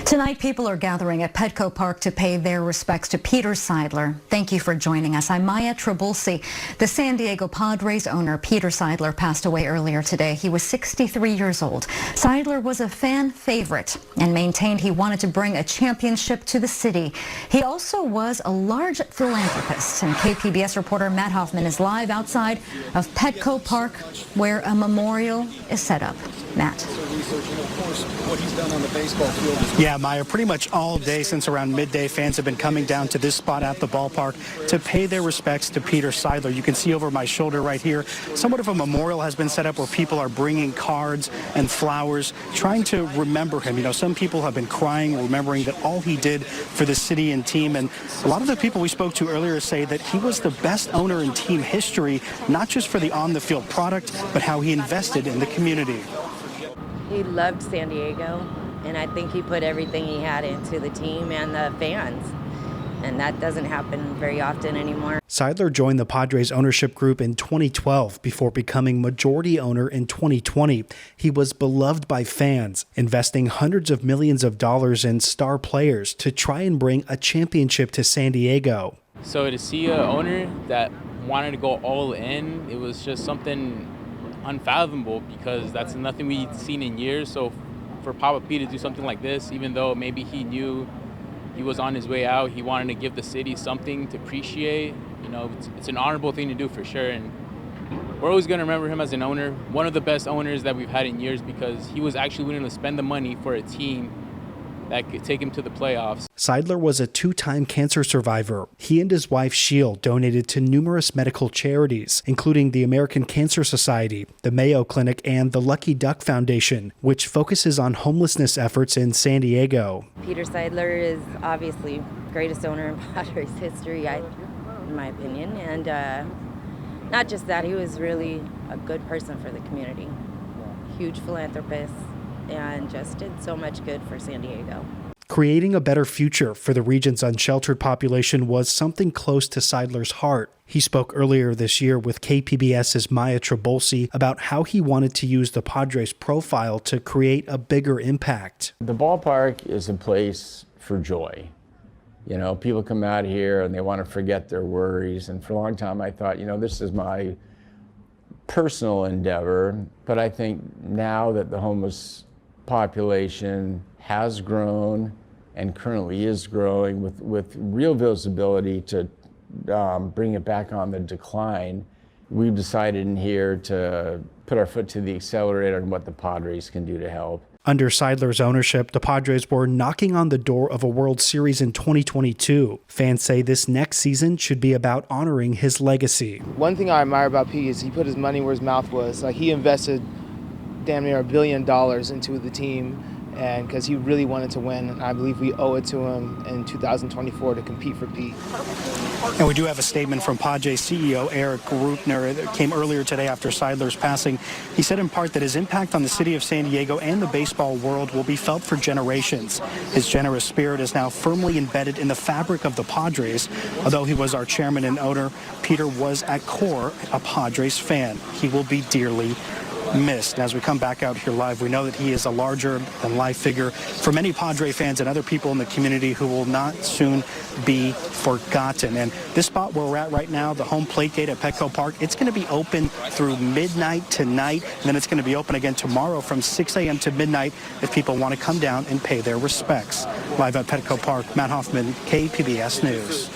Tonight, people are gathering at Petco Park to pay their respects to Peter Seidler. Thank you for joining us. I'm Maya Trabulsi. The San Diego Padres owner, Peter Seidler, passed away earlier today. He was 63 years old. Seidler was a fan favorite and maintained he wanted to bring a championship to the city. He also was a large philanthropist. And KPBS reporter Matt Hoffman is live outside of Petco Park, where a memorial is set up. Matt. Yeah, Maya, pretty much all day since around midday, fans have been coming down to this spot at the ballpark to pay their respects to Peter Seidler. You can see over my shoulder right here, somewhat of a memorial has been set up where people are bringing cards and flowers, trying to remember him. You know, some people have been crying, remembering that all he did for the city and team. And a lot of the people we spoke to earlier say that he was the best owner in team history, not just for the on-the-field product, but how he invested in the community. He loved San Diego, and I think he put everything he had into the team and the fans, and that doesn't happen very often anymore. Seidler joined the Padres ownership group in 2012 before becoming majority owner in 2020. He was beloved by fans, investing hundreds of millions of dollars in star players to try and bring a championship to San Diego. So to see an owner that wanted to go all in, it was just something unfathomable, because that's nothing we've seen in years. So for Papa P to do something like this, even though maybe he knew he was on his way out, he wanted to give the city something to appreciate. You know, it's an honorable thing to do for sure, and we're always going to remember him as an owner, one of the best owners that we've had in years, because he was actually willing to spend the money for a team that could take him to the playoffs. Seidler was a two-time cancer survivor. He and his wife, Sheil, donated to numerous medical charities, including the American Cancer Society, the Mayo Clinic, and the Lucky Duck Foundation, which focuses on homelessness efforts in San Diego. Peter Seidler is obviously greatest owner in Padres history, in my opinion, and not just that, he was really a good person for the community. Huge philanthropist, and just did so much good for San Diego. Creating a better future for the region's unsheltered population was something close to Seidler's heart. He spoke earlier this year with KPBS's Maya Trabulsi about how he wanted to use the Padres profile to create a bigger impact. The ballpark is a place for joy. You know, people come out here and they want to forget their worries. And for a long time I thought, you know, this is my personal endeavor. But I think now that the homeless population has grown and currently is growing with real visibility to bring it back on the decline, we've decided in here to put our foot to the accelerator on what the Padres can do to help. Under Seidler's ownership, the Padres were knocking on the door of a World Series in 2022. Fans say this next season should be about honoring his legacy. One thing I admire about Pete is he put his money where his mouth was. Like, he invested damn near $1 billion into the team, and because he really wanted to win, and I believe we owe it to him in 2024 to compete for Pete. And we do have a statement from Padres CEO Eric Rupner that came earlier today after Seidler's passing. He said in part that his impact on the city of San Diego and the baseball world will be felt for generations. His generous spirit is now firmly embedded in the fabric of the Padres. Although he was our chairman and owner, Peter was at core a Padres fan. He will be dearly missed. And as we come back out here live, we know that he is a larger-than-life figure for many Padre fans and other people in the community who will not soon be forgotten. And this spot where we're at right now, the home plate gate at Petco Park, it's going to be open through midnight tonight, and then it's going to be open again tomorrow from 6 a.m. to midnight if people want to come down and pay their respects. Live at Petco Park, Matt Hoffman, KPBS News.